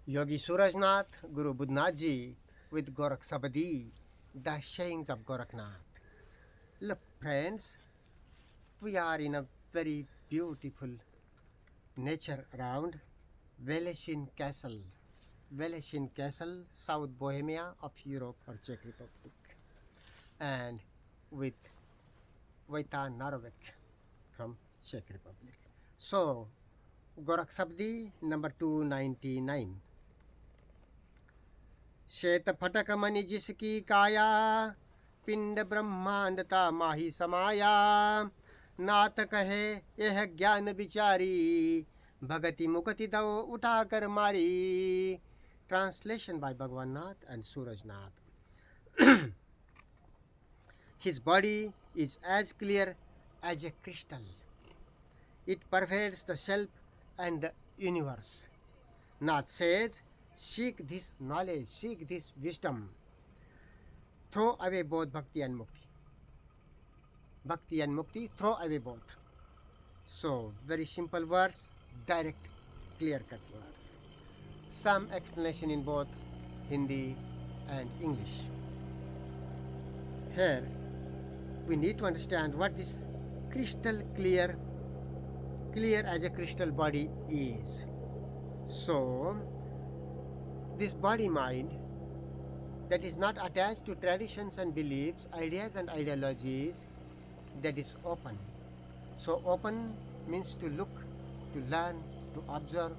Yogi Surajnath, Guru Budnath Ji with Gorakh Sabadi, the sayings of Gorakhnath. Look, friends, we are in a very beautiful nature around Veleshin Castle. Veleshin Castle, South Bohemia of Europe or Czech Republic, and with Vojta Narovek from Czech Republic. So, Gorakh Sabdi number 299. श्वेत फटक मणि जिसकी काया पिंड ब्रह्मांडता माही समाया नाथ कहे यह ज्ञान विचारी भगति मुक्ति दो उठा कर मारी. Translation by Bhagwan Nath and Surajnath. His body is as clear as a crystal. It pervades the self and the universe. Nath says, seek this knowledge, seek this wisdom. Throw away both bhakti and mukti. Bhakti and mukti, throw away both. So, very simple words, direct, clear-cut words. Some explanation in both Hindi and English. Here, we need to understand what this crystal clear as a crystal body is. So, this body mind that is not attached to traditions and beliefs, ideas and ideologies, that is open. So open means to look, to learn, to observe.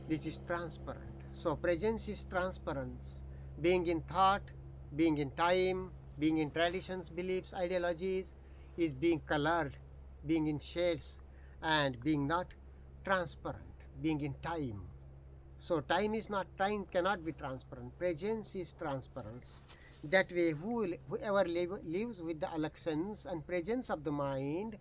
This is transparent. So presence is transparence. Being in thought, being in time, being in traditions, beliefs, ideologies is being colored, being in shades, and being not transparent, being in time. So time is not, time cannot be transparent. Presence is transparence. That way, whoever lives with the elections and presence of the mind,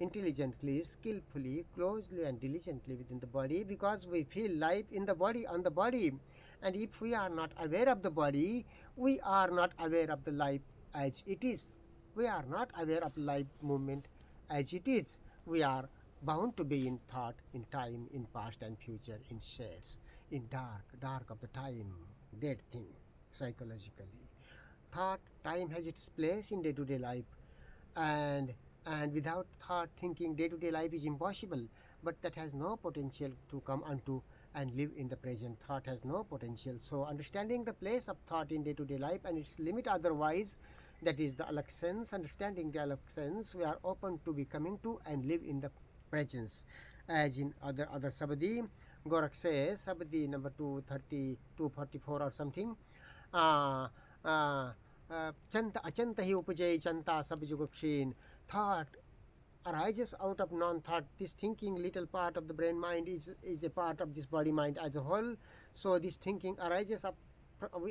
intelligently, skillfully, closely and diligently within the body, because we feel life in the body, on the body. And if we are not aware of the body, we are not aware of the life as it is. We are not aware of life movement as it is. We are bound to be in thought, in time, in past and future, in shades, in dark of the time, dead thing, psychologically. Thought, time has its place in day-to-day life, and without thought, thinking, day-to-day life is impossible. But that has no potential to come unto and live in the present. Thought has no potential. So understanding the place of thought in day-to-day life and its limit otherwise, that is the elections. Understanding the elections, we are open to be coming to and live in the presence. As in other Sabadi, Gorakh says, Sabadi number 230, 244 or something, chanta achanta hi upajay chanta sab jugaksheen. Thought arises out of non-thought. This thinking little part of the brain mind is a part of this body mind as a whole. So this thinking arises up,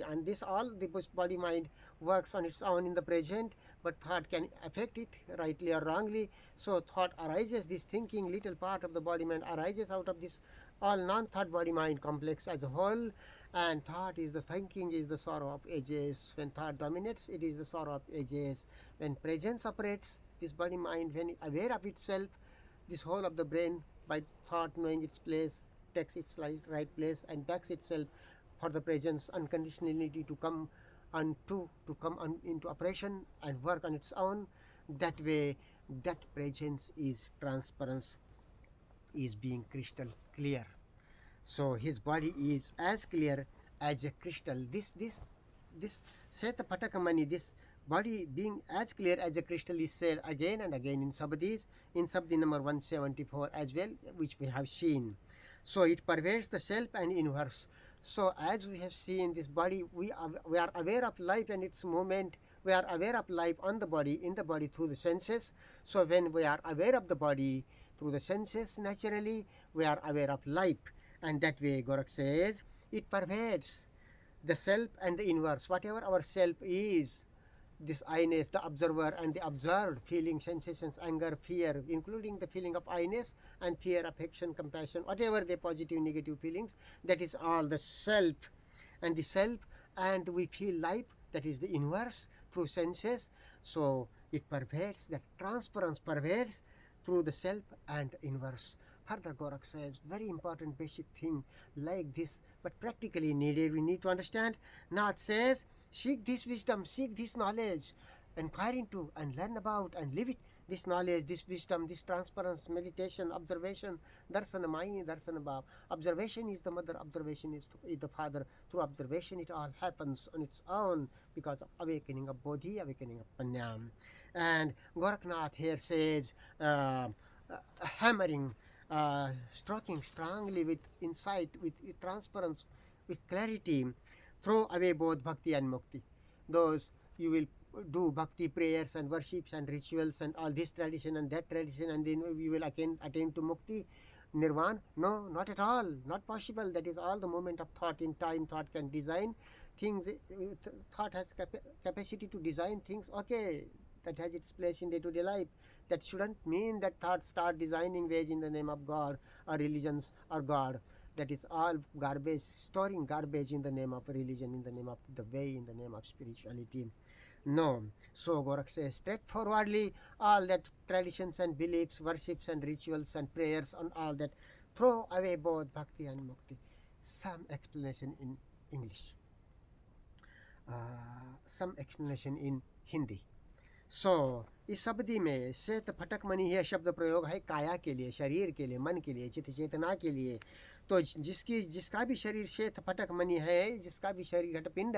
and this all the body mind works on its own in the present, but thought can affect it rightly or wrongly. So thought arises, this thinking little part of the body mind arises out of this all non-thought body mind complex as a whole. And thought is the thinking, is the sorrow of ages. When thought dominates, it is the sorrow of ages. When presence operates, this body mind, when aware of itself, this whole of the brain, by thought knowing its place, takes its right place and backs itself for the presence unconditionality to come into operation and work on its own. That way, that presence is transparency, is being crystal clear. So his body is as clear as a crystal. This Sheta Patakamani, this body being as clear as a crystal is said again and again in Sabadis, in Sabdi number 174 as well, which we have seen. So it pervades the self and universe. So as we have seen this body, we are aware of life and its movement. We are aware of life on the body, in the body through the senses. So when we are aware of the body through the senses, naturally we are aware of life. And that way Gorakh says, it pervades the self and the universe. Whatever our self is, this I-ness, the observer and the observed, feeling, sensations, anger, fear, including the feeling of I-ness and fear, affection, compassion, whatever the positive, negative feelings, that is all the self. And the self, and we feel life, that is the universe through senses. So it pervades, that transference pervades through the self and the universe. Further, Gorakh says, very important basic thing like this, but practically needed, we need to understand. Nath says, seek this wisdom, seek this knowledge, inquire into and learn about and live it. This knowledge, this wisdom, this transparency, meditation, observation, darsana mai, darsana bhav. Observation is the mother, observation is the father. Through observation, it all happens on its own because of awakening of bodhi, awakening of panyam. And Gorakhnath here says, hammering, stroking strongly with insight, with transparency, with clarity, throw away both bhakti and mukti. Those you will do bhakti prayers and worships and rituals and all this tradition and that tradition, and then we will attain to mukti, nirvana. No, not at all, not possible. That is all the moment of thought. In time, thought can design things. Thought has capacity to design things. Okay, that has its place in day-to-day life. That shouldn't mean that thoughts start designing ways in the name of God or religions or God. That is all garbage, storing garbage in the name of religion, in the name of the way, in the name of spirituality. No. So Gorakh says straightforwardly, all that traditions and beliefs, worships and rituals and prayers and all that, throw away both bhakti and mukti. Some explanation in English, some explanation in Hindi. सो इस शब्दी में श्वेत फटक मणि यह शब्द प्रयोग है काया के लिए, शरीर के लिए, मन के लिए, चित्त चेतना के लिए. तो जिसका भी शरीर श्वेत फटक मणि है, जिसका भी शरीर घटपिंड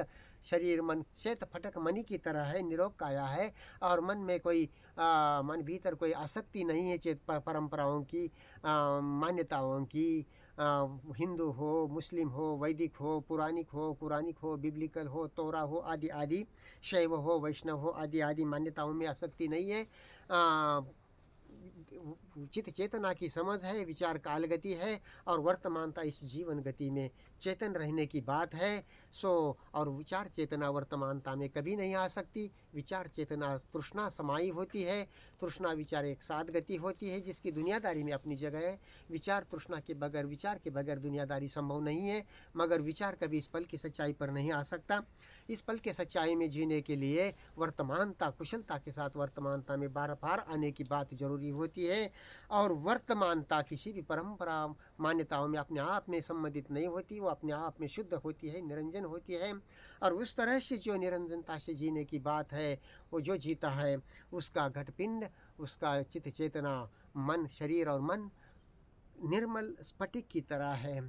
शरीर मन श्वेत फटक मणि की तरह है, निरोग काया है, और मन में कोई मन भीतर कोई आसक्ति नहीं है चेत परंपराओं की, मान्यताओं की, हिंदू हो, मुस्लिम हो, वैदिक हो, पुरानिक हो, बिब्लिकल हो, तोरा हो, आदि आदि, शैव हो, वैष्णव हो, आदि आदि मान्यताओं में आसक्ति नहीं है. चित चेतना की समझ है, विचार काल गति है, और वर्तमानता इस जीवन गति में चेतन रहने की बात है. सो और विचार चेतना वर्तमानता में कभी नहीं आ सकती. विचार चेतना तृष्णा समाई होती है. तृष्णा विचार एक साथ गति होती है, जिसकी दुनियादारी में अपनी जगह है. विचार तृष्णा के बगैर, विचार के बगैर दुनियादारी संभव नहीं है. मगर विचार कभी इस पल की सच्चाई पर नहीं आ सकता. इस पल के सच्चाई में जीने के लिए वर्तमानता, कुशलता के साथ वर्तमानता में बार बार आने की बात जरूरी होती है. और वर्तमानता किसी भी परंपरा मान्यताओं में अपने आप में संबंधित नहीं होती. वो अपने आप में शुद्ध होती है, निरंजन होती है. और उस तरह से जो निरंजनता से जीने की बात है, वो जो जीता है, उसका घटपिंड, उसका चित्त चेतना, मन, शरीर और मन निर्मल स्फटिक की तरह है,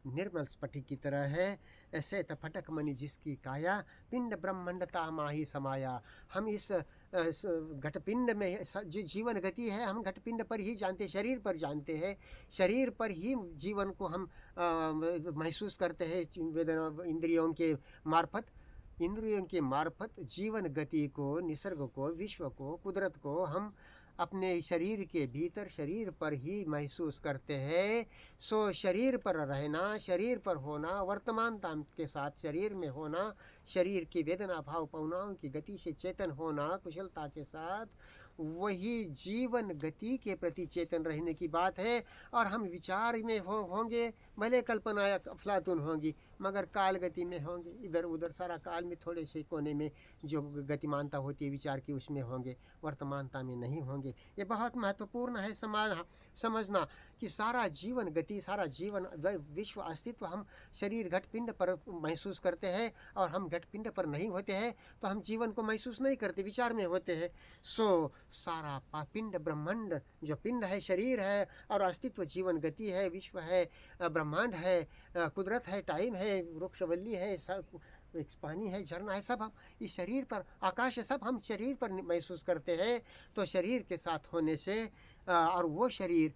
निर्मल स्फटिक की तरह है. ऐसे फटक मणि जिसकी काया, पिंड ब्रह्मांडता माही समाया. हम इस घटपिंड में जो जीवन गति है, हम घटपिंड पर ही जानते, शरीर पर जानते हैं. शरीर पर ही जीवन को हम महसूस करते हैं. वेदना इंद्रियों के मार्फत, इंद्रियों के मार्फत जीवन गति को, निसर्ग को, विश्व को, कुदरत को हम अपने शरीर के भीतर, शरीर पर ही महसूस करते हैं. सो शरीर पर रहना, शरीर पर होना, वर्तमानता के साथ शरीर में होना, शरीर की वेदना भाव भावनाओं की गति से चेतन होना कुशलता के साथ, वही जीवन गति के प्रति चेतन रहने की बात है. और हम विचार में होंगे, भले कल्पना अफलातून होंगी, मगर काल गति में होंगे. इधर उधर सारा काल में थोड़े से कोने में जो गतिमानता होती है विचार की, उसमें होंगे, वर्तमानता में नहीं होंगे. ये बहुत महत्वपूर्ण है समझना कि सारा जीवन गति, सारा जीवन विश्व अस्तित्व हम शरीर घटपिंड पर महसूस करते हैं. और हम घटपिंड पर नहीं होते हैं तो हम जीवन को महसूस नहीं करते, विचार में होते हैं. सो सारा पिंड ब्रह्मांड, जो पिंड है, शरीर है, और अस्तित्व जीवन गति है, विश्व है, ब्रह्मांड है, कुदरत है, टाइम है, वृक्षवल्ली है, सब पानी है, झरना है, सब हम इस शरीर पर, आकाश है, सब हम शरीर पर महसूस करते हैं. तो शरीर के साथ होने से, और वो शरीर,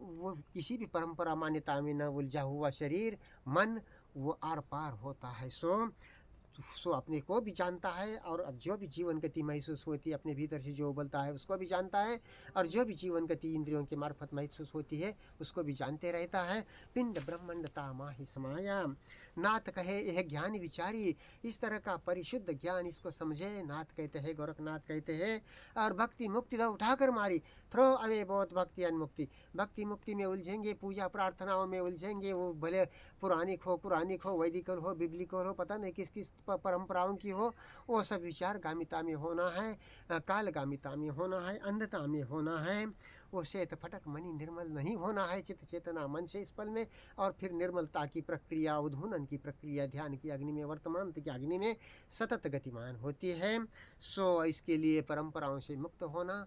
वो किसी भी परंपरा मान्यता में न उलझा हुआ शरीर, मन, वो आर पार होता है. सो अपने को भी जानता है, और अब जो भी जीवन गति महसूस होती है अपने भीतर से जो उबलता है उसको भी जानता है. और जो भी जीवन गति इंद्रियों के मार्फत महसूस होती है उसको भी जानते रहता है. पिंड ब्रह्मांडता माही समाया. नाथ कहे यह ज्ञान विचारी, इस तरह का परिशुद्ध ज्ञान इसको समझे. नाथ कहते हैं, गोरखनाथ कहते हैं. और भक्ति मुक्ति दा उठाकर मारी, थ्रो अवे बहुत भक्ति एंड मुक्ति. भक्ति मुक्ति में उलझेंगे, पूजा प्रार्थनाओं में उलझेंगे, वो भले पुरानिक हो, वैदिकल हो, बिब्लिकल हो, पता नहीं किस किस परंपराओं की हो, वो सब विचार गामिता में होना है, कालगामिता में होना है, अंधता में होना है। वो श्वेत फटक मणि निर्मल नहीं होना है चित्त चेतना मन से इस पल में। और फिर निर्मलता की प्रक्रिया, उद्भुनन की प्रक्रिया ध्यान की अग्नि में, वर्तमान की अग्नि में सतत गतिमान होती है। सो इसके लिए परंपराओं से मुक्त होना,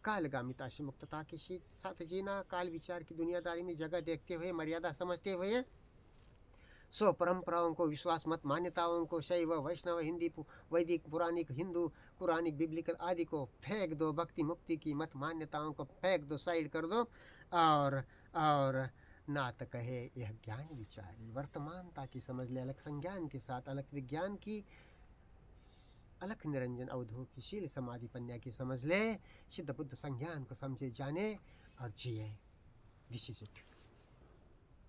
कालगामिता से मुक्तता के साथ जीना, काल विचार की दुनियादारी में जगह देखते हुए, मर्यादा समझते हुए, सो परंपराओं को, विश्वास मत मान्यताओं को, शैव वैष्णव हिंदी वैदिक पुराणिक हिंदू पुराणिक बिब्लिकल आदि को फेंक दो, भक्ति मुक्ति की मत मान्यताओं को फेंक दो, साइड कर दो। और नात कहे यह ज्ञान विचारी, वर्तमानता की समझ ले अलग संज्ञान के साथ, अलग विज्ञान की, अलख निरंजन अवधूतशील समाधि पन्या की समझ ले, सिद्ध बुद्ध संज्ञान को समझे जाने और जिए। This is it.